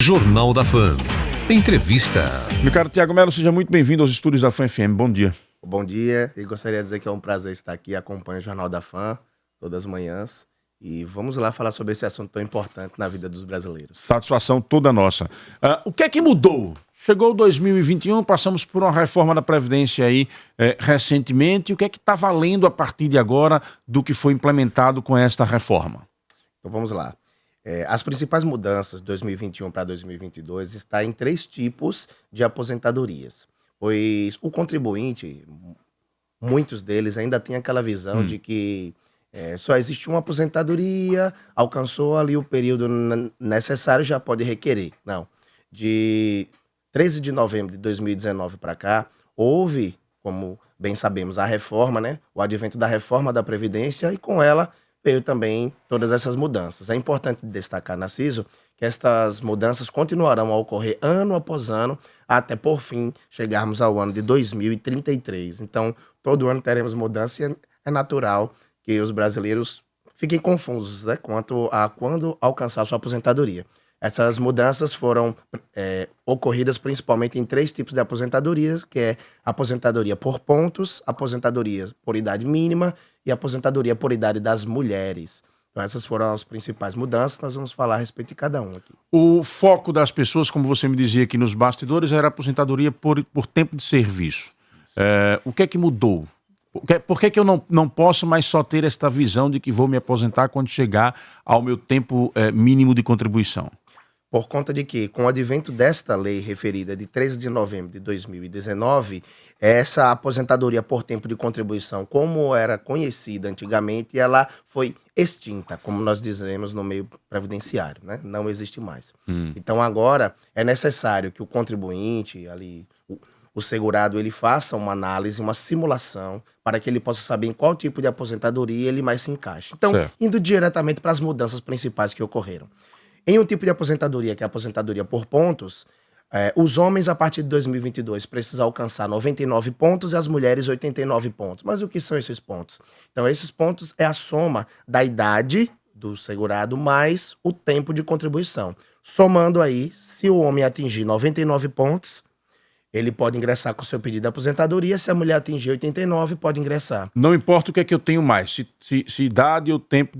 Jornal da Fam. Entrevista. Meu caro Tiago Melo, seja muito bem-vindo aos estúdios da Fam FM. Bom dia. Bom dia, e gostaria de dizer que é um prazer estar aqui, acompanho o Jornal da Fam todas as manhãs e vamos lá falar sobre esse assunto tão importante na vida dos brasileiros. Satisfação toda nossa. O que é que mudou? Chegou 2021, passamos por uma reforma da Previdência aí recentemente. O que é que está valendo a partir de agora do que foi implementado com esta reforma? Então vamos lá. As principais mudanças de 2021 para 2022 estão em 3 tipos de aposentadorias. Pois o contribuinte, muitos deles ainda têm aquela visão de que só existe uma aposentadoria, alcançou ali o período necessário, já pode requerer. Não. De 13 de novembro de 2019 para cá, houve, como bem sabemos, a reforma, né? O advento da reforma da Previdência e com ela veio também todas essas mudanças. É importante destacar, Narciso, que estas mudanças continuarão a ocorrer ano após ano, até por fim chegarmos ao ano de 2033. Então, todo ano teremos mudança e é natural que os brasileiros fiquem confusos, né, quanto a quando alcançar sua aposentadoria. Essas mudanças foram ocorridas principalmente em 3 tipos de aposentadorias, que é aposentadoria por pontos, aposentadoria por idade mínima e aposentadoria por idade das mulheres. Então essas foram as principais mudanças, nós vamos falar a respeito de cada um aqui. O foco das pessoas, como você me dizia aqui nos bastidores, era a aposentadoria por tempo de serviço. O que é que mudou? Por que eu não posso mais só ter esta visão de que vou me aposentar quando chegar ao meu tempo mínimo de contribuição? Por conta de que, com o advento desta lei referida de 13 de novembro de 2019, essa aposentadoria por tempo de contribuição, como era conhecida antigamente, ela foi extinta, como nós dizemos no meio previdenciário, né? Não existe mais. Então agora é necessário que o contribuinte, ali, o segurado, ele faça uma análise, uma simulação, para que ele possa saber em qual tipo de aposentadoria ele mais se encaixa. Então, indo diretamente para as mudanças principais que ocorreram. Em um tipo de aposentadoria, que é a aposentadoria por pontos, os homens, a partir de 2022, precisam alcançar 99 pontos e as mulheres 89 pontos. Mas o que são esses pontos? Então, esses pontos é a soma da idade do segurado mais o tempo de contribuição. Somando aí, se o homem atingir 99 pontos, ele pode ingressar com o seu pedido de aposentadoria. Se a mulher atingir 89, pode ingressar. Não importa o que é que eu tenho mais, se idade ou tempo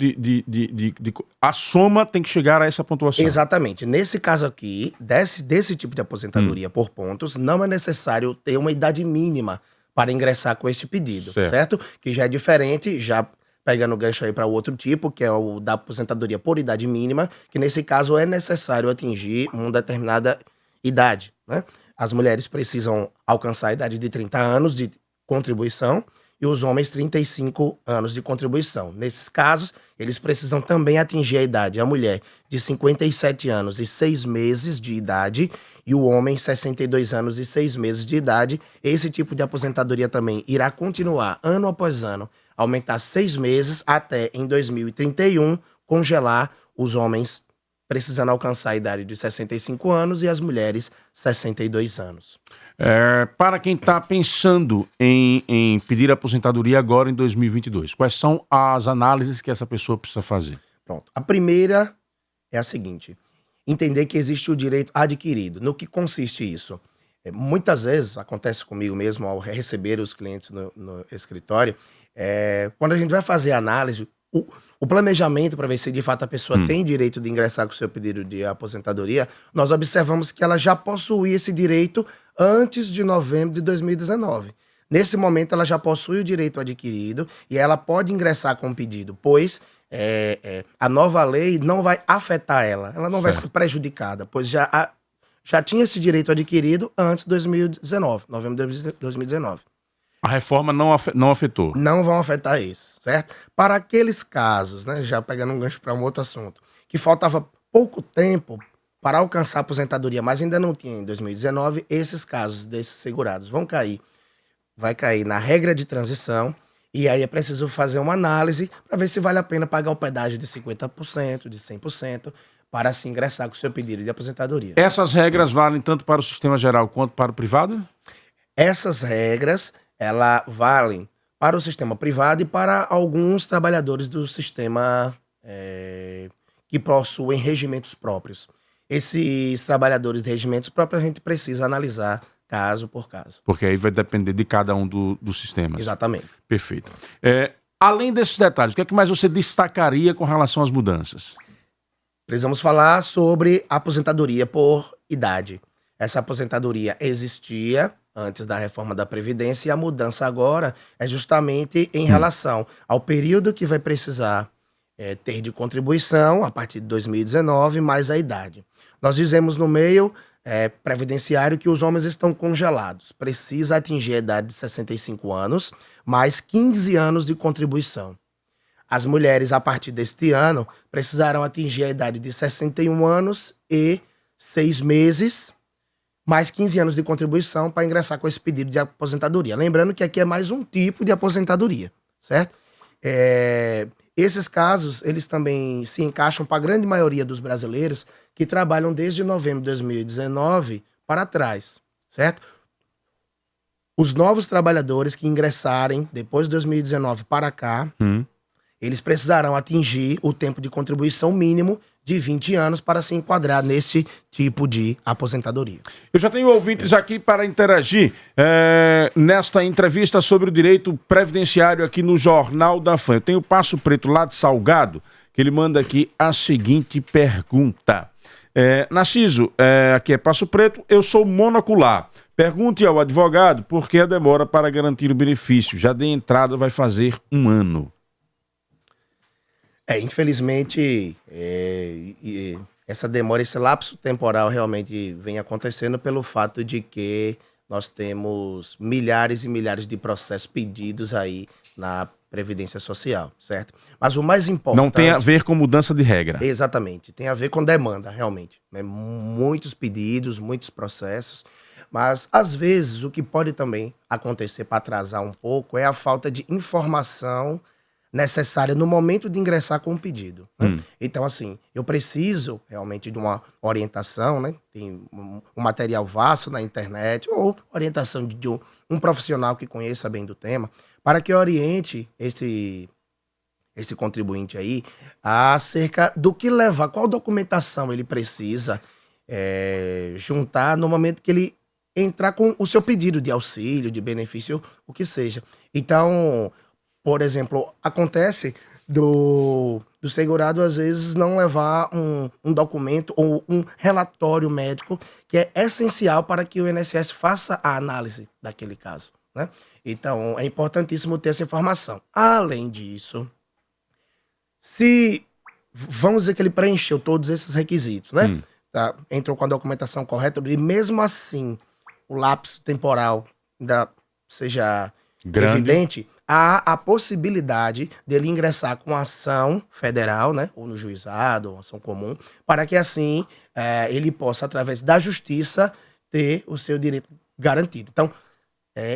a soma tem que chegar a essa pontuação. Exatamente. Nesse caso aqui, desse tipo de aposentadoria por pontos, não é necessário ter uma idade mínima para ingressar com este pedido, certo? Que já é diferente, já pegando o gancho aí para o outro tipo, que é o da aposentadoria por idade mínima, que nesse caso é necessário atingir uma determinada idade, né? As mulheres precisam alcançar a idade de 30 anos de contribuição e os homens 35 anos de contribuição. Nesses casos, eles precisam também atingir a idade, a mulher de 57 anos e 6 meses de idade e o homem 62 anos e 6 meses de idade. Esse tipo de aposentadoria também irá continuar ano após ano, aumentar 6 meses até em 2031 congelar os homens precisando alcançar a idade de 65 anos e as mulheres 62 anos. Para quem está pensando em pedir aposentadoria agora em 2022, quais são as análises que essa pessoa precisa fazer? Pronto. A primeira é a seguinte: entender que existe o direito adquirido. No que consiste isso? Muitas vezes, acontece comigo mesmo ao receber os clientes no escritório, quando a gente vai fazer a análise, o planejamento para ver se de fato a pessoa tem direito de ingressar com o seu pedido de aposentadoria, nós observamos que ela já possuía esse direito antes de novembro de 2019. Nesse momento ela já possui o direito adquirido e ela pode ingressar com o pedido, pois a nova lei não vai afetar ela não vai ser prejudicada, pois já tinha esse direito adquirido antes de 2019, novembro de 2019. A reforma não afetou. Não vão afetar isso, certo? Para aqueles casos, né, já pegando um gancho para um outro assunto, que faltava pouco tempo para alcançar a aposentadoria, mas ainda não tinha em 2019, esses casos desses segurados vai cair na regra de transição, e aí é preciso fazer uma análise para ver se vale a pena pagar o pedágio de 50%, de 100%, para se ingressar com o seu pedido de aposentadoria. Essas regras valem tanto para o sistema geral quanto para o privado? Essas regras ela valem para o sistema privado e para alguns trabalhadores do sistema que possuem regimentos próprios. esses trabalhadores de regimentos próprios a gente precisa analisar caso por caso. Porque aí vai depender de cada um dos sistemas. Exatamente. Perfeito. Além desses detalhes, o que é que mais você destacaria com relação às mudanças? Precisamos falar sobre a aposentadoria por idade. Essa aposentadoria existia antes da reforma da Previdência e a mudança agora é justamente em relação ao período que vai precisar ter de contribuição a partir de 2019, mais a idade. Nós dizemos no meio previdenciário que os homens estão congelados. Precisa atingir a idade de 65 anos, mais 15 anos de contribuição. As mulheres, a partir deste ano, precisarão atingir a idade de 61 anos e 6 meses, mais 15 anos de contribuição para ingressar com esse pedido de aposentadoria. Lembrando que aqui é mais um tipo de aposentadoria, certo? Esses casos, eles também se encaixam para a grande maioria dos brasileiros que trabalham desde novembro de 2019 para trás, certo? Os novos trabalhadores que ingressarem depois de 2019 para cá, eles precisarão atingir o tempo de contribuição mínimo de 20 anos para se enquadrar nesse tipo de aposentadoria. Eu já tenho ouvintes aqui para interagir nesta entrevista sobre o direito previdenciário aqui no Jornal da Fã. Eu tenho o Passo Preto lá de Salgado, que ele manda aqui a seguinte pergunta. Narciso, aqui é Passo Preto, eu sou monocular. Pergunte ao advogado por que a demora para garantir o benefício. Já de entrada vai fazer 1 ano. Infelizmente, essa demora, esse lapso temporal realmente vem acontecendo pelo fato de que nós temos milhares e milhares de processos pedidos aí na Previdência Social, certo? Mas o mais importante... Não tem a ver com mudança de regra. Exatamente, tem a ver com demanda, realmente. Muitos pedidos, muitos processos, mas às vezes o que pode também acontecer para atrasar um pouco é a falta de informação necessária no momento de ingressar com o pedido, né? Então, assim, eu preciso realmente de uma orientação, né? Tem um material vasto na internet, ou orientação de um profissional que conheça bem do tema, para que oriente esse contribuinte aí acerca do que levar, qual documentação ele precisa juntar no momento que ele entrar com o seu pedido de auxílio, de benefício, o que seja. Então, por exemplo, acontece do segurado, às vezes, não levar um documento ou um relatório médico que é essencial para que o INSS faça a análise daquele caso, né? Então, é importantíssimo ter essa informação. Além disso, se vamos dizer que ele preencheu todos esses requisitos, né? Tá, entrou com a documentação correta, e mesmo assim o lapso temporal ainda seja evidente, há a possibilidade dele ingressar com ação federal, né, ou no juizado, ou ação comum, para que assim ele possa, através da justiça, ter o seu direito garantido. Então,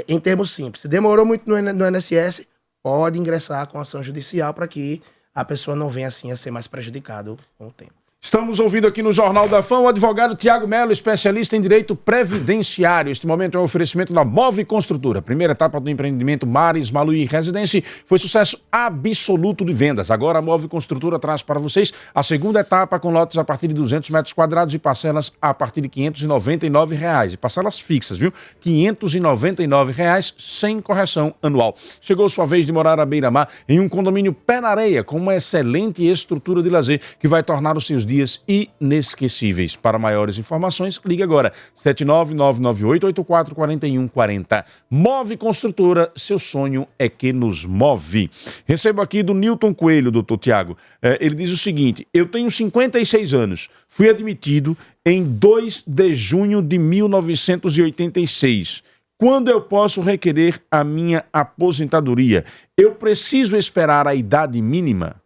em termos simples, se demorou muito no INSS, pode ingressar com ação judicial para que a pessoa não venha assim a ser mais prejudicado com o tempo. Estamos ouvindo aqui no Jornal da Fã o advogado Tiago Melo, especialista em direito previdenciário. Este momento é um oferecimento da Move Construtora. Primeira etapa do empreendimento Mares, Maluí Residência foi sucesso absoluto de vendas. Agora a Move Construtora traz para vocês a segunda etapa com lotes a partir de 200 metros quadrados e parcelas a partir de R$ 599. E parcelas fixas, viu? R$ 599 sem correção anual. Chegou sua vez de morar à beira-mar em um condomínio pé na areia com uma excelente estrutura de lazer que vai tornar os seus dias inesquecíveis. Para maiores informações, ligue agora 79998844140. Move Construtora, seu sonho é que nos move. Recebo aqui do Newton Coelho, doutor Tiago. Ele diz o seguinte: eu tenho 56 anos, fui admitido em 2 de junho de 1986. Quando eu posso requerer a minha aposentadoria? Eu preciso esperar a idade mínima?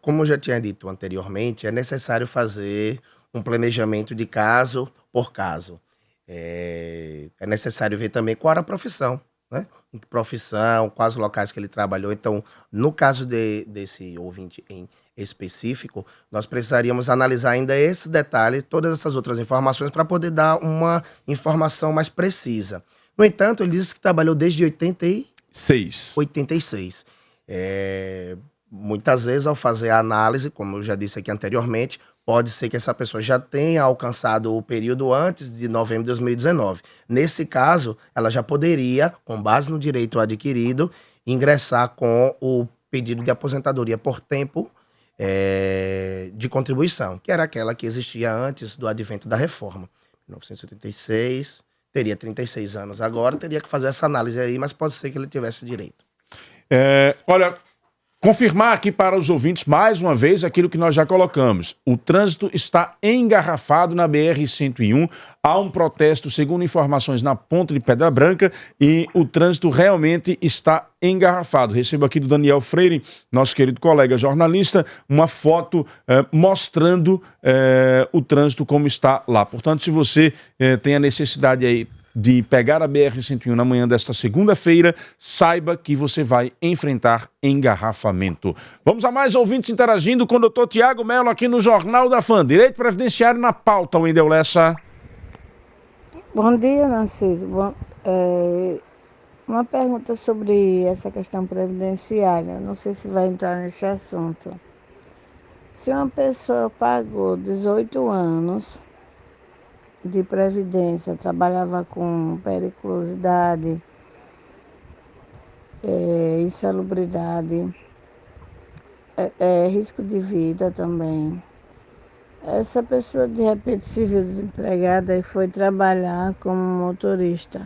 Como eu já tinha dito anteriormente, é necessário fazer um planejamento de caso por caso. É necessário ver também qual era a profissão, né? Em que profissão, quais locais que ele trabalhou. Então, no caso desse ouvinte em específico, nós precisaríamos analisar ainda esses detalhes, todas essas outras informações, para poder dar uma informação mais precisa. No entanto, ele disse que trabalhou desde 86. Muitas vezes, ao fazer a análise, como eu já disse aqui anteriormente, pode ser que essa pessoa já tenha alcançado o período antes de novembro de 2019. Nesse caso, ela já poderia, com base no direito adquirido, ingressar com o pedido de aposentadoria por tempo de contribuição, que era aquela que existia antes do advento da reforma. 1986, teria 36 anos agora, teria que fazer essa análise aí, mas pode ser que ele tivesse direito. Olha, confirmar aqui para os ouvintes mais uma vez aquilo que nós já colocamos. O trânsito está engarrafado na BR-101. Há um protesto, segundo informações, na ponta de Pedra Branca e o trânsito realmente está engarrafado. Recebo aqui do Daniel Freire, nosso querido colega jornalista, uma foto mostrando o trânsito como está lá. Portanto, se você tem a necessidade aí de pegar a BR-101 na manhã desta segunda-feira, saiba que você vai enfrentar engarrafamento. Vamos a mais ouvintes interagindo com o doutor Tiago Melo aqui no Jornal da Fã. Direito Previdenciário na pauta, Wendel Lessa. Bom dia, Narciso. Uma pergunta sobre essa questão previdenciária. Não sei se vai entrar nesse assunto. Se uma pessoa pagou 18 anos de previdência, trabalhava com periculosidade, insalubridade, risco de vida também. Essa pessoa de repente se viu desempregada e foi trabalhar como motorista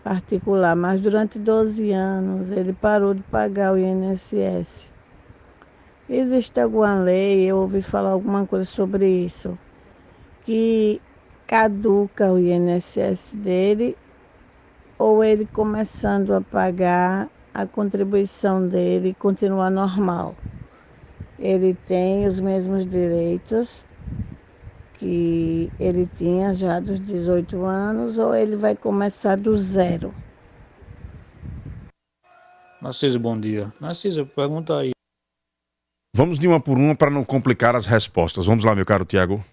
particular, mas durante 12 anos ele parou de pagar o INSS. Existe alguma lei, eu ouvi falar alguma coisa sobre isso, que caduca o INSS dele, ou ele começando a pagar a contribuição dele continua normal? Ele tem os mesmos direitos que ele tinha já dos 18 anos, ou ele vai começar do zero? Narciso, bom dia. Narciso, pergunta aí. Vamos de uma por uma para não complicar as respostas. Vamos lá, meu caro Tiago.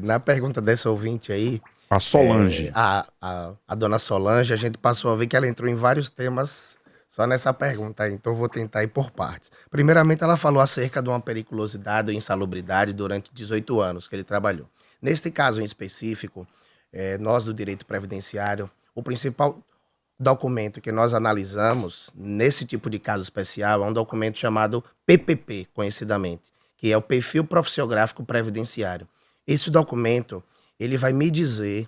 Na pergunta dessa ouvinte aí, A Solange. a dona Solange, a gente passou a ver que ela entrou em vários temas só nessa pergunta aí, então eu vou tentar ir por partes. Primeiramente, ela falou acerca de uma periculosidade ou insalubridade durante 18 anos que ele trabalhou. Neste caso em específico, nós do direito previdenciário, o principal documento que nós analisamos nesse tipo de caso especial é um documento chamado PPP, conhecidamente, que é o Perfil Profissiográfico Previdenciário. Esse documento, ele vai me dizer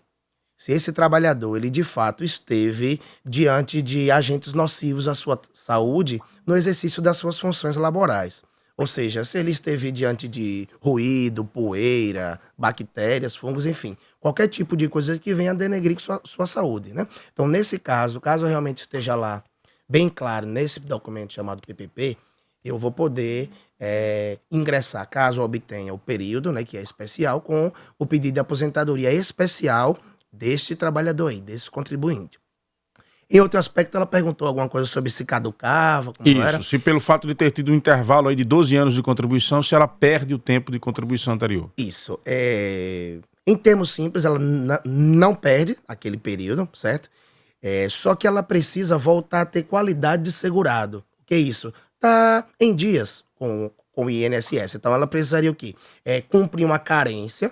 se esse trabalhador, ele de fato esteve diante de agentes nocivos à sua saúde no exercício das suas funções laborais. Ou seja, se ele esteve diante de ruído, poeira, bactérias, fungos, enfim, qualquer tipo de coisa que venha a denegrir sua saúde, né? Então, nesse caso, caso realmente esteja lá bem claro nesse documento chamado PPP, eu vou poder ingressar, caso obtenha o período, né, que é especial, com o pedido de aposentadoria especial deste trabalhador aí, desse contribuinte. Em outro aspecto, ela perguntou alguma coisa sobre se caducava, como Isso, era. se pelo fato de ter tido um intervalo aí de 12 anos de contribuição, se ela perde o tempo de contribuição anterior. Isso. Em termos simples, ela não perde aquele período, certo? Só que ela precisa voltar a ter qualidade de segurado. O que é isso? Tá em dias com o INSS. Então, ela precisaria o quê? Cumprir uma carência.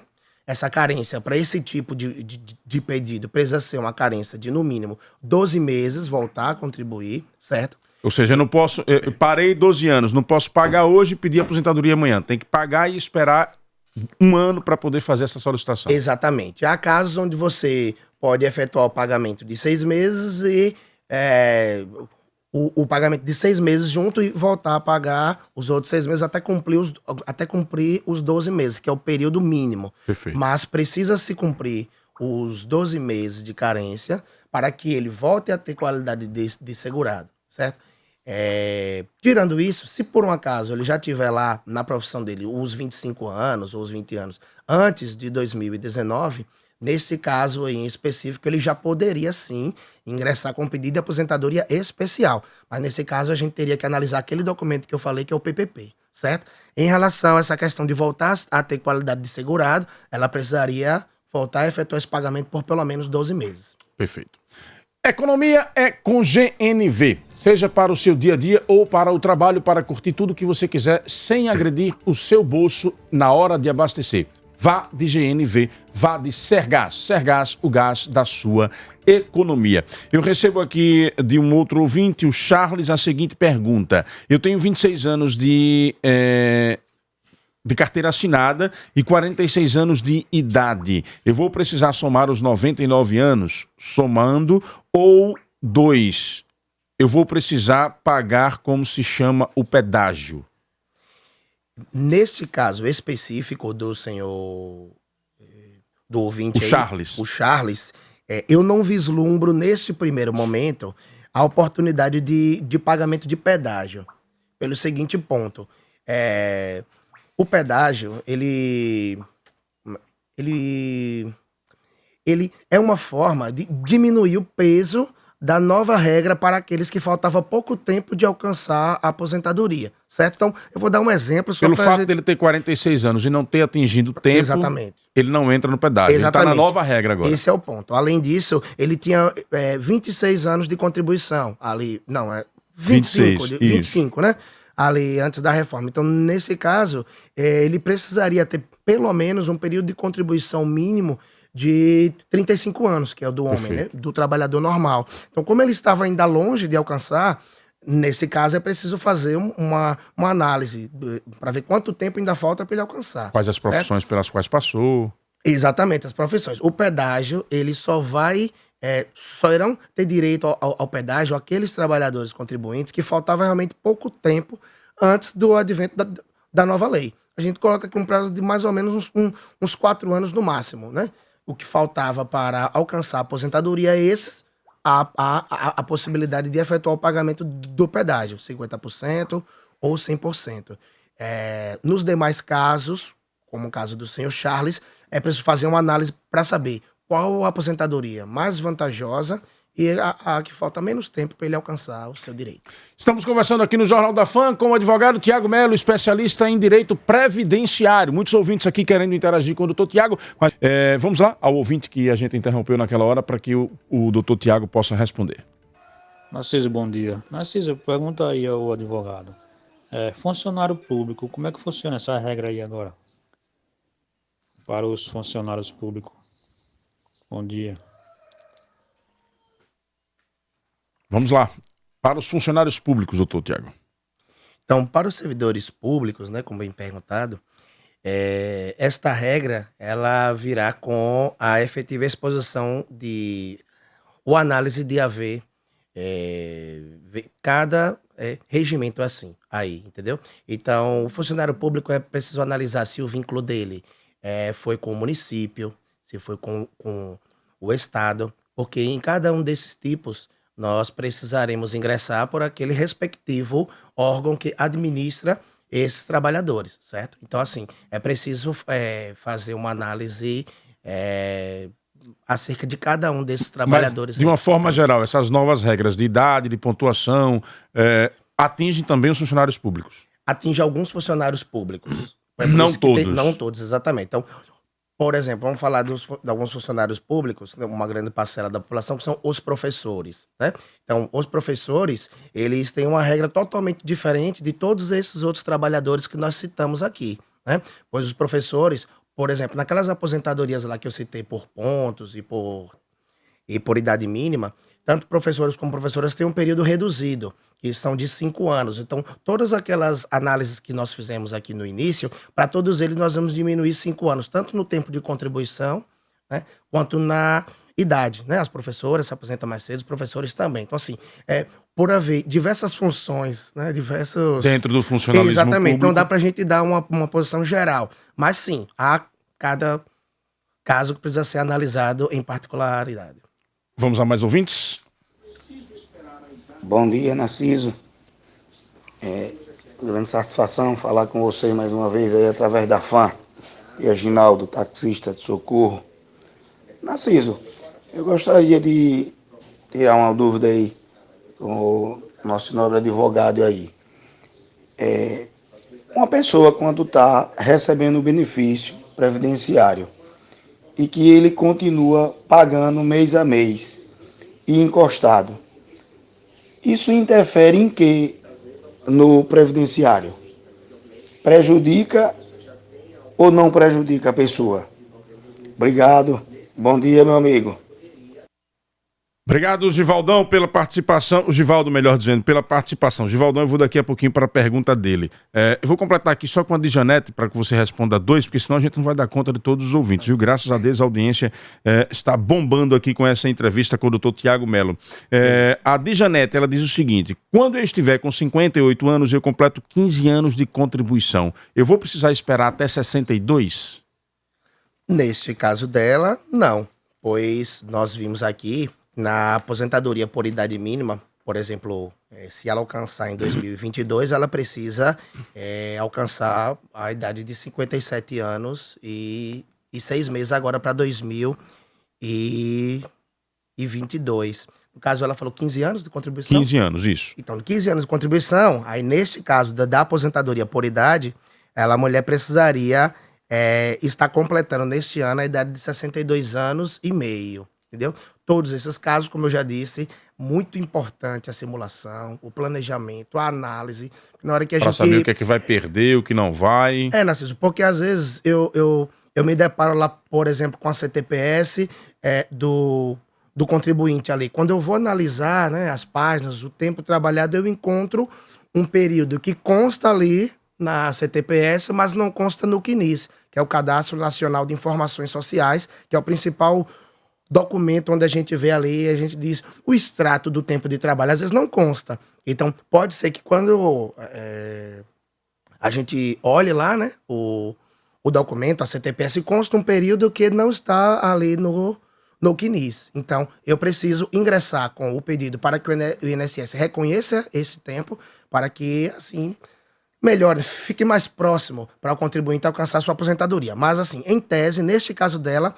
Essa carência, para esse tipo de pedido, precisa ser uma carência de, no mínimo, 12 meses, voltar a contribuir, certo? Ou seja, eu não posso... Eu parei 12 anos, não posso pagar hoje e pedir aposentadoria amanhã. Tem que pagar e esperar um ano para poder fazer essa solicitação. Exatamente. Há casos onde você pode efetuar o pagamento de 6 meses e o pagamento de 6 meses junto e voltar a pagar os outros 6 meses até cumprir os 12 meses, que é o período mínimo. Perfeito. Mas precisa se cumprir os 12 meses de carência para que ele volte a ter qualidade de segurado, certo? Tirando isso, se por um acaso ele já tiver lá na profissão dele os 25 anos ou os 20 anos antes de 2019, nesse caso aí em específico, ele já poderia sim ingressar com pedido de aposentadoria especial. Mas nesse caso a gente teria que analisar aquele documento que eu falei, que é o PPP, certo? Em relação a essa questão de voltar a ter qualidade de segurado, ela precisaria voltar a efetuar esse pagamento por pelo menos 12 meses. Perfeito. Economia é com GNV. seja para o seu dia a dia ou para o trabalho, para curtir tudo que você quiser, sem agredir o seu bolso na hora de abastecer. Vá de GNV, vá de Sergás. Sergás, o gás da sua economia. Eu recebo aqui de um outro ouvinte, o Charles, a seguinte pergunta. Eu tenho 26 anos de carteira assinada e 46 anos de idade. Eu vou precisar somar os 99 anos, somando, ou 2. Eu vou precisar pagar como se chama o pedágio. Nesse caso específico do senhor, do ouvinte, Charles. O Charles, eu não vislumbro nesse primeiro momento a oportunidade de pagamento de pedágio. Pelo seguinte ponto, o pedágio, ele é uma forma de diminuir o peso da nova regra para aqueles que faltava pouco tempo de alcançar a aposentadoria, certo? Então, eu vou dar um exemplo. Pelo fato dele ter 46 anos e não ter atingido o tempo, exatamente, ele não entra no pedágio. Exatamente. Ele está na nova regra agora. Esse é o ponto. Além disso, ele tinha 26 anos de contribuição. Ali, não, 25, né? Ali, antes da reforma. Então, nesse caso, ele precisaria ter pelo menos um período de contribuição mínimo de 35 anos, que é o do homem, né? Do trabalhador normal. Então, como ele estava ainda longe de alcançar, nesse caso é preciso fazer uma análise para ver quanto tempo ainda falta para ele alcançar. Quais as profissões pelas quais passou. Exatamente, as profissões. O pedágio, ele só irão ter direito ao pedágio aqueles trabalhadores contribuintes que faltava realmente pouco tempo antes do advento da nova lei. A gente coloca aqui um prazo de mais ou menos uns 4 anos no máximo, né? O que faltava para alcançar a aposentadoria é a possibilidade de efetuar o pagamento do pedágio, 50% ou 100%. Nos demais casos, como o caso do senhor Charles, é preciso fazer uma análise para saber qual a aposentadoria mais vantajosa e a que falta menos tempo para ele alcançar o seu direito. Estamos conversando aqui no Jornal da Fã com o advogado Tiago Melo, especialista em direito previdenciário. Muitos ouvintes aqui querendo interagir com o doutor Tiago. Mas, vamos lá ao ouvinte que a gente interrompeu naquela hora para que o doutor Tiago possa responder. Narciso, bom dia. Narciso, pergunta aí ao advogado. Funcionário público, como é que funciona essa regra aí agora? Para os funcionários públicos. Bom dia. Vamos lá. Para os funcionários públicos, doutor Tiago. Então, para os servidores públicos, né, como bem perguntado, esta regra, ela virá com a efetiva exposição ou análise de haver cada regimento assim, aí, entendeu? Então, o funcionário público é preciso analisar se o vínculo dele foi com o município, se foi com o Estado, porque em cada um desses tipos nós precisaremos ingressar por aquele respectivo órgão que administra esses trabalhadores, certo? Então, assim, é preciso fazer uma análise acerca de cada um desses trabalhadores. Mas, de uma forma geral, essas novas regras de idade, de pontuação, atingem também os funcionários públicos? Atinge alguns funcionários públicos. Não todos. Não todos, exatamente. Então, por exemplo, vamos falar de alguns funcionários públicos, uma grande parcela da população, que são os professores, né? Então, os professores, eles têm uma regra totalmente diferente de todos esses outros trabalhadores que nós citamos aqui, né? Pois os professores, por exemplo, naquelas aposentadorias lá que eu citei por pontos e por idade mínima, tanto professores como professoras têm um período reduzido, que são de 5 anos. Então, todas aquelas análises que nós fizemos aqui no início, para todos eles nós vamos diminuir 5 anos, tanto no tempo de contribuição, né, quanto na idade, né? As professoras se aposentam mais cedo, os professores também. Então, assim, por haver diversas funções, né, diversos... Dentro do funcionalismo Exatamente, público. não dá para a gente dar uma posição geral. Mas, sim, há cada caso que precisa ser analisado em particularidade. Vamos a mais ouvintes? Bom dia, Narciso. Grande satisfação falar com você mais uma vez aí através da Fã. E a Ginaldo, taxista de Socorro. Narciso, eu gostaria de tirar uma dúvida aí com o nosso nobre advogado aí. Uma pessoa, quando está recebendo o benefício previdenciário e que ele continua pagando mês a mês e encostado, Isso interfere em quê no previdenciário? Prejudica ou não prejudica a pessoa? Obrigado. Bom dia, meu amigo. Obrigado, Givaldão, pela participação. O Givaldo, melhor dizendo, pela participação. Givaldão, eu vou daqui a pouquinho para a pergunta dele. Eu vou completar aqui só com a de Janete, para que você responda dois, porque senão a gente não vai dar conta de todos os ouvintes, viu? Graças a Deus, a audiência está bombando aqui com essa entrevista com o doutor Tiago Melo. A de Janete, ela diz o seguinte: quando eu estiver com 58 anos, eu completo 15 anos de contribuição. Eu vou precisar esperar até 62? Neste caso dela, não. Pois nós vimos aqui na aposentadoria por idade mínima, por exemplo, se ela alcançar em 2022, ela precisa alcançar a idade de 57 anos e 6 meses agora para 2022. No caso, ela falou 15 anos de contribuição? 15 anos, isso. Então, 15 anos de contribuição, aí nesse caso da aposentadoria por idade, a mulher precisaria estar completando neste ano a idade de 62 anos e meio, entendeu? Todos esses casos, como eu já disse, muito importante a simulação, o planejamento, a análise. Na hora que a gente... saber o que é que vai perder, o que não vai. Narciso, porque às vezes eu me deparo lá, por exemplo, com a CTPS do contribuinte ali. Quando eu vou analisar, né, as páginas, o tempo trabalhado, eu encontro um período que consta ali na CTPS, mas não consta no CNIS, que é o Cadastro Nacional de Informações Sociais, que é o principal documento onde a gente vê ali, a gente diz o extrato do tempo de trabalho, às vezes não consta. Então, pode ser que quando a gente olhe lá, né, o documento, a CTPS, consta um período que não está ali no CNIS. Então, eu preciso ingressar com o pedido para que o INSS reconheça esse tempo, para que, assim, melhor, fique mais próximo para o contribuinte alcançar sua aposentadoria. Mas, assim, em tese, neste caso dela,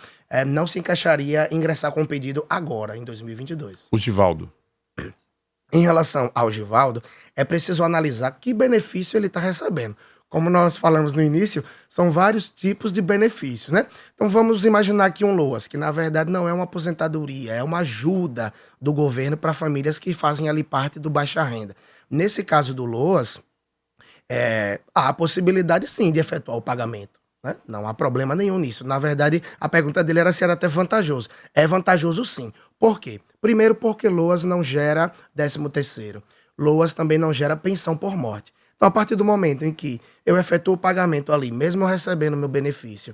não se encaixaria ingressar com o pedido agora, em 2022. O Givaldo. Em relação ao Givaldo, é preciso analisar que benefício ele está recebendo. Como nós falamos no início, são vários tipos de benefícios, né? Então vamos imaginar aqui um LOAS, que na verdade não é uma aposentadoria, é uma ajuda do governo para famílias que fazem ali parte do baixa renda. Nesse caso do LOAS, há a possibilidade sim de efetuar o pagamento, né? Não há problema nenhum nisso. Na verdade, a pergunta dele era se era até vantajoso. É vantajoso sim. Por quê? Primeiro porque LOAS não gera 13º. LOAS também não gera pensão por morte. Então, a partir do momento em que eu efetuo o pagamento ali, mesmo eu recebendo meu benefício,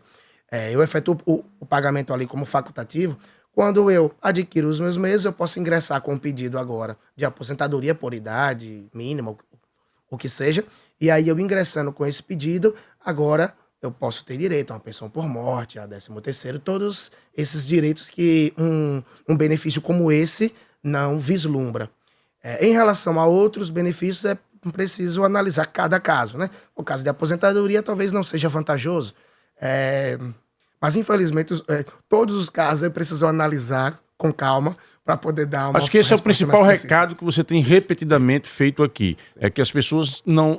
eu efetuo o pagamento ali como facultativo, quando eu adquiro os meus meses, eu posso ingressar com um pedido agora de aposentadoria por idade mínima, o que seja, e aí eu ingressando com esse pedido, agora eu posso ter direito a uma pensão por morte, a 13º, todos esses direitos que um benefício como esse não vislumbra. Em relação a outros benefícios, é preciso analisar cada caso, né? O caso de aposentadoria talvez não seja vantajoso, mas infelizmente todos os casos é preciso analisar com calma para poder dar uma... Acho que esse é o principal recado que você tem repetidamente feito aqui. É que as pessoas não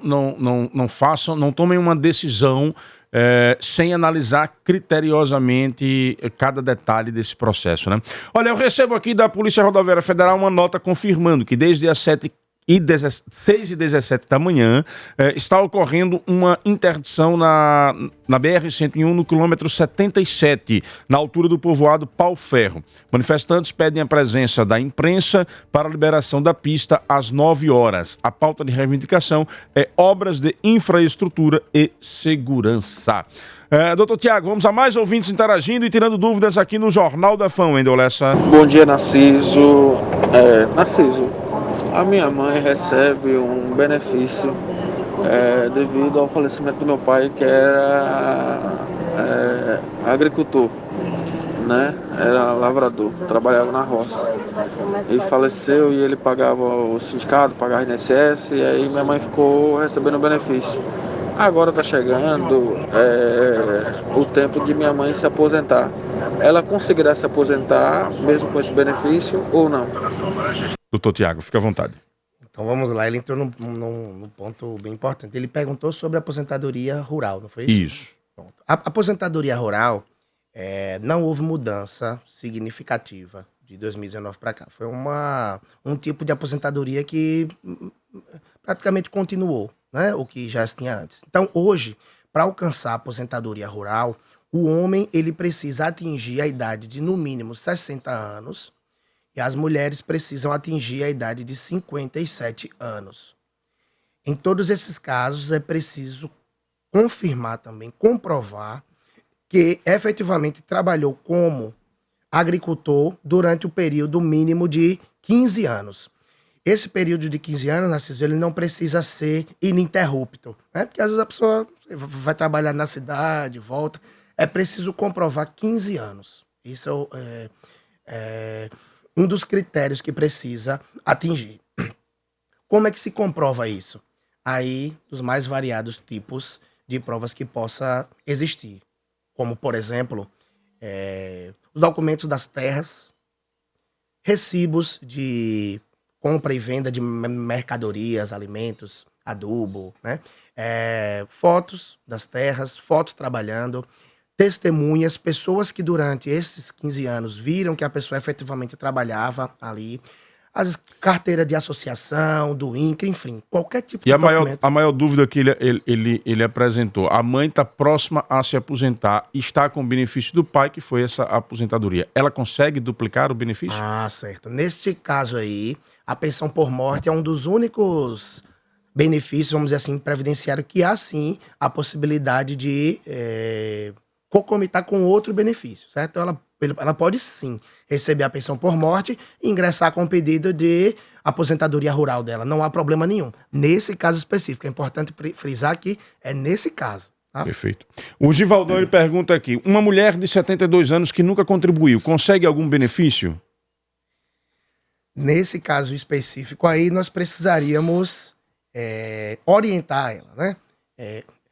tomem uma decisão sem analisar criteriosamente cada detalhe desse processo, né? Olha, eu recebo aqui da Polícia Rodoviária Federal uma nota confirmando que desde as 6h17 da manhã, está ocorrendo uma interdição na BR-101, no quilômetro 77, na altura do povoado Pau Ferro. Manifestantes pedem a presença da imprensa para a liberação da pista às 9 horas. A pauta de reivindicação é obras de infraestrutura e segurança. Doutor Tiago, vamos a mais ouvintes interagindo e tirando dúvidas aqui no Jornal da Fã, Wendel Lessa. Bom dia, Narciso. Narciso, a minha mãe recebe um benefício devido ao falecimento do meu pai, que era agricultor, né? Era lavrador, trabalhava na roça. Ele faleceu e ele pagava o sindicato, pagava o INSS, e aí minha mãe ficou recebendo o benefício. Agora está chegando o tempo de minha mãe se aposentar. Ela conseguirá se aposentar mesmo com esse benefício ou não? Doutor Tiago, fica à vontade. Então vamos lá, ele entrou num ponto bem importante. Ele perguntou sobre a aposentadoria rural, não foi isso? Isso. Pronto. A aposentadoria rural, não houve mudança significativa de 2019 para cá. Foi um tipo de aposentadoria que praticamente continuou, né, o que já se tinha antes. Então, hoje, para alcançar a aposentadoria rural, o homem ele precisa atingir a idade de, no mínimo, 60 anos e as mulheres precisam atingir a idade de 57 anos. Em todos esses casos, é preciso confirmar também, comprovar que efetivamente trabalhou como agricultor durante o período mínimo de 15 anos. Esse período de 15 anos, Narciso, ele não precisa ser ininterrupto, né? Porque às vezes a pessoa vai trabalhar na cidade, volta. É preciso comprovar 15 anos. Isso é um dos critérios que precisa atingir. Como é que se comprova isso? Aí, os mais variados tipos de provas que possa existir. Como, por exemplo, os documentos das terras, recibos de compra e venda de mercadorias, alimentos, adubo, né? Fotos das terras, fotos trabalhando, testemunhas, pessoas que durante esses 15 anos viram que a pessoa efetivamente trabalhava ali, as carteiras de associação, do INCRA, enfim, qualquer tipo de documento. A maior dúvida que ele apresentou, a mãe está próxima a se aposentar, está com o benefício do pai, que foi essa aposentadoria. Ela consegue duplicar o benefício? Ah, certo. Neste caso aí, a pensão por morte é um dos únicos benefícios, vamos dizer assim, previdenciário, que há sim a possibilidade de concomitar com outro benefício, certo? Ela pode sim receber a pensão por morte e ingressar com o pedido de aposentadoria rural dela. Não há problema nenhum. Nesse caso específico, é importante frisar que é nesse caso. Tá? Perfeito. O Givaldão ele pergunta aqui, uma mulher de 72 anos que nunca contribuiu, consegue algum benefício? Nesse caso específico aí, nós precisaríamos orientar ela, né?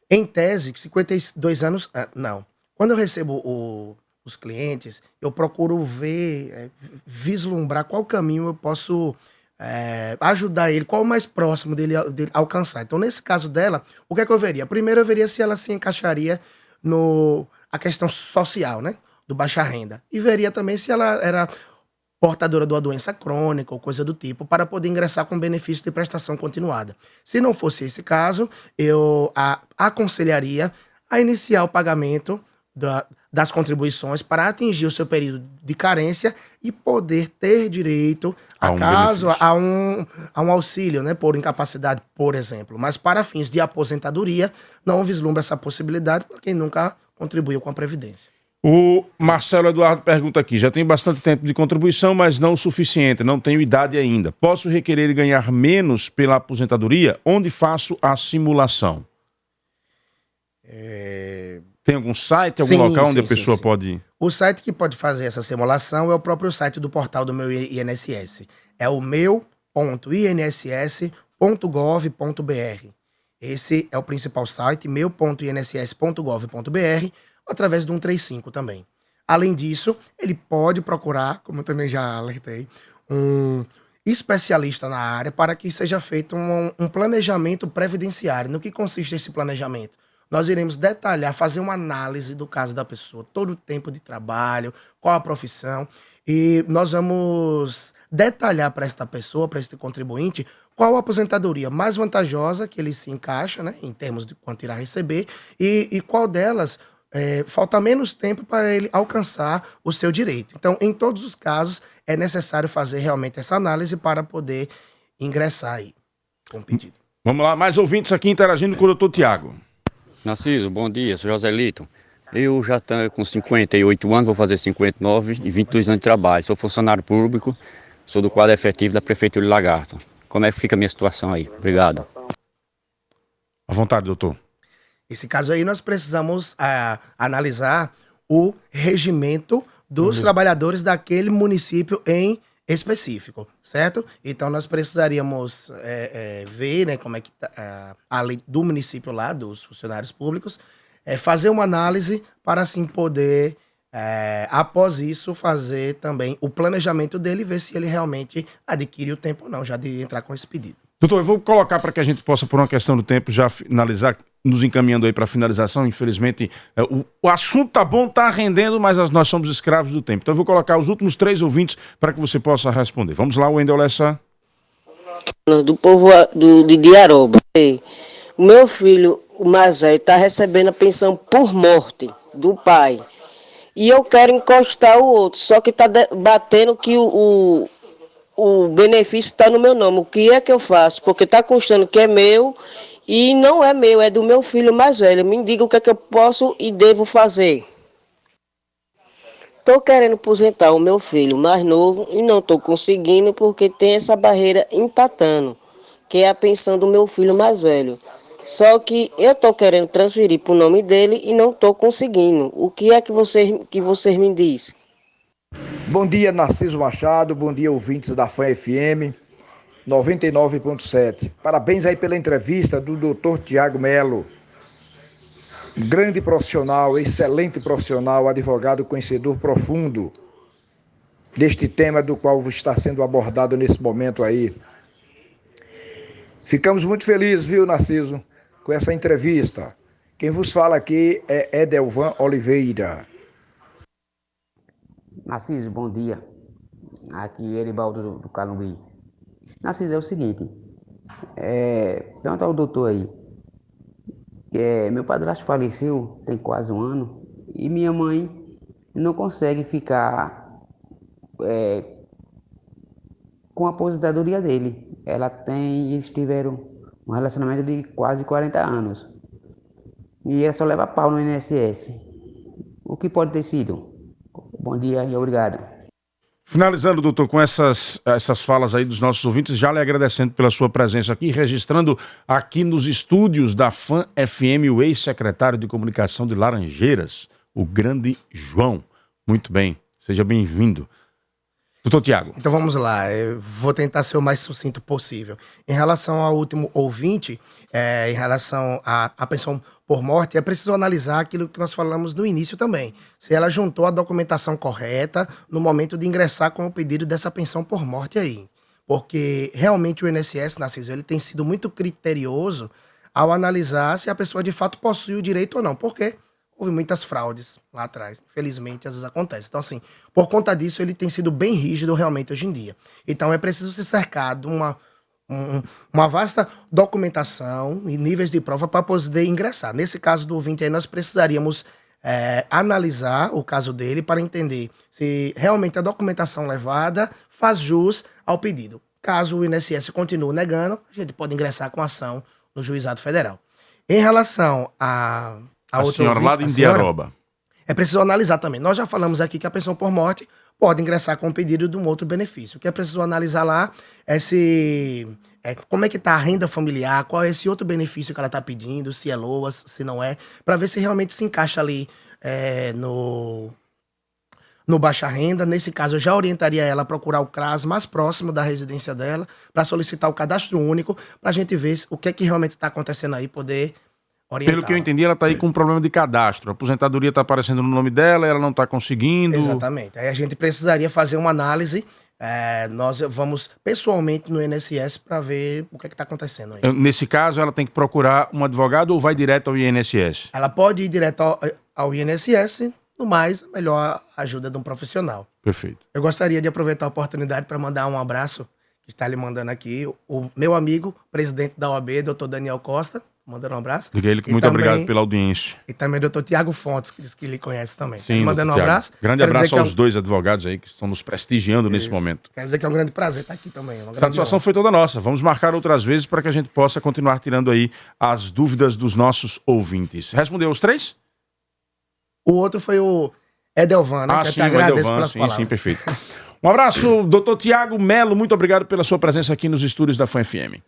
Em tese, 52 anos, não. Quando eu recebo os clientes, eu procuro ver, vislumbrar qual caminho eu posso ajudar ele, qual o mais próximo dele alcançar. Então, nesse caso dela, o que é que eu veria? Primeiro, eu veria se ela se encaixaria a questão social, né? Do baixa renda. E veria também se ela era portadora de uma doença crônica ou coisa do tipo, para poder ingressar com benefício de prestação continuada. Se não fosse esse caso, eu aconselharia a iniciar o pagamento das contribuições para atingir o seu período de carência e poder ter direito a um auxílio, né, por incapacidade, por exemplo. Mas para fins de aposentadoria, não vislumbra essa possibilidade para quem nunca contribuiu com a Previdência. O Marcelo Eduardo pergunta aqui, já tenho bastante tempo de contribuição, mas não o suficiente, não tenho idade ainda. Posso requerer ganhar menos pela aposentadoria? Onde faço a simulação? Tem algum site, algum local onde a pessoa pode ir? O site que pode fazer essa simulação é o próprio site do portal do meu INSS. É o meu.inss.gov.br. Esse é o principal site, meu.inss.gov.br, através do 135 também. Além disso, ele pode procurar, como eu também já alertei, um especialista na área para que seja feito um planejamento previdenciário. No que consiste esse planejamento? Nós iremos detalhar, fazer uma análise do caso da pessoa, todo o tempo de trabalho, qual a profissão, e nós vamos detalhar para esta pessoa, para este contribuinte, qual a aposentadoria mais vantajosa que ele se encaixa, né, em termos de quanto irá receber, e qual delas falta menos tempo para ele alcançar o seu direito. Então, em todos os casos, é necessário fazer realmente essa análise para poder ingressar aí com o pedido. Vamos lá, mais ouvintes aqui interagindo com o doutor Tiago. Narciso, bom dia, sou Joselito. Eu já estou com 58 anos, vou fazer 59 e 22 anos de trabalho. Sou funcionário público, sou do quadro efetivo da Prefeitura de Lagarto. Como é que fica a minha situação aí? Obrigado. À vontade, doutor. Esse caso aí nós precisamos analisar o regimento dos trabalhadores daquele município em específico, certo? Então nós precisaríamos ver, né, como é que tá a lei do município lá, dos funcionários públicos, fazer uma análise para assim poder, após isso, fazer também o planejamento dele e ver se ele realmente adquire o tempo ou não, já de entrar com esse pedido. Doutor, eu vou colocar para que a gente possa, por uma questão do tempo, já finalizar, nos encaminhando aí para a finalização. Infelizmente, o assunto tá bom, tá rendendo, mas nós somos escravos do tempo. Então eu vou colocar os últimos 3 ouvintes para que você possa responder. Vamos lá, Wendel Lessa. Do povo de Aroba. O meu filho, o mais velho, está recebendo a pensão por morte do pai. E eu quero encostar o outro, só que está batendo que o benefício está no meu nome. O que é que eu faço? Porque está constando que é meu e não é meu, é do meu filho mais velho. Me diga o que é que eu posso e devo fazer. Estou querendo aposentar o meu filho mais novo e não estou conseguindo porque tem essa barreira empatando, que é a pensão do meu filho mais velho. Só que eu estou querendo transferir para o nome dele e não estou conseguindo. O que é que vocês me dizem? Bom dia, Narciso Machado. Bom dia, ouvintes da FAN FM 99.7. Parabéns aí pela entrevista do Dr. Tiago Melo. Grande profissional, excelente profissional, advogado conhecedor profundo deste tema do qual está sendo abordado nesse momento aí. Ficamos muito felizes, viu, Narciso, com essa entrevista. Quem vos fala aqui é Edelvan Oliveira. Narciso, bom dia. Aqui é Eribaldo do Calumbi. Narciso, é o seguinte, pergunta ao doutor aí, meu padrasto faleceu tem quase 1 ano e minha mãe não consegue ficar com a aposentadoria dele. Eles tiveram um relacionamento de quase 40 anos e ela só leva pau no INSS. O que pode ter sido? Bom dia e obrigado. Finalizando, doutor, com essas falas aí dos nossos ouvintes, já lhe agradecendo pela sua presença aqui, registrando aqui nos estúdios da FAN FM o ex-secretário de Comunicação de Laranjeiras, o grande João. Muito bem, seja bem-vindo. Doutor Tiago. Então vamos lá, eu vou tentar ser o mais sucinto possível. Em relação ao último ouvinte, em relação à pensão por morte, é preciso analisar aquilo que nós falamos no início também. Se ela juntou a documentação correta no momento de ingressar com o pedido dessa pensão por morte aí. Porque realmente o INSS, Narciso, ele tem sido muito criterioso ao analisar se a pessoa de fato possui o direito ou não. Por quê? Houve muitas fraudes lá atrás. Infelizmente, às vezes acontece. Então, assim, por conta disso, ele tem sido bem rígido realmente hoje em dia. Então, é preciso se cercar de uma vasta documentação e níveis de prova para poder ingressar. Nesse caso do ouvinte aí, nós precisaríamos analisar o caso dele para entender se realmente a documentação levada faz jus ao pedido. Caso o INSS continue negando, a gente pode ingressar com ação no Juizado Federal. Em relação a senhora lá de Indiaroba. É preciso analisar também. Nós já falamos aqui que a pensão por morte pode ingressar com o pedido de um outro benefício. O que é preciso analisar lá é como é que está a renda familiar, qual é esse outro benefício que ela está pedindo, se é LOAS, se não é, para ver se realmente se encaixa ali no baixa renda. Nesse caso, eu já orientaria ela a procurar o CRAS mais próximo da residência dela para solicitar o cadastro único, para a gente ver o que é que realmente está acontecendo aí, poder orientar. Pelo que eu entendi, ela está aí com um problema de cadastro. A aposentadoria está aparecendo no nome dela, ela não está conseguindo. Exatamente. Aí a gente precisaria fazer uma análise. Nós vamos pessoalmente no INSS para ver o que está acontecendo aí. Nesse caso, ela tem que procurar um advogado ou vai direto ao INSS? Ela pode ir direto ao INSS, no mais, melhor a ajuda de um profissional. Perfeito. Eu gostaria de aproveitar a oportunidade para mandar um abraço, que está lhe mandando aqui, o meu amigo, presidente da OAB, doutor Daniel Costa. Mandando um abraço. Diga ele que muito obrigado pela audiência. E também o doutor Tiago Fontes, que diz que ele conhece também. Sim, mandando um abraço. Grande abraço aos dois advogados aí que estão nos prestigiando nesse momento. Quer dizer que é um grande prazer estar aqui também. A satisfação foi toda nossa. Vamos marcar outras vezes para que a gente possa continuar tirando aí as dúvidas dos nossos ouvintes. Respondeu os 3? O outro foi o Edelvan, né? Sim, o Edelvan, sim, perfeito. Um abraço, doutor Tiago Melo. Muito obrigado pela sua presença aqui nos estúdios da FAN FM.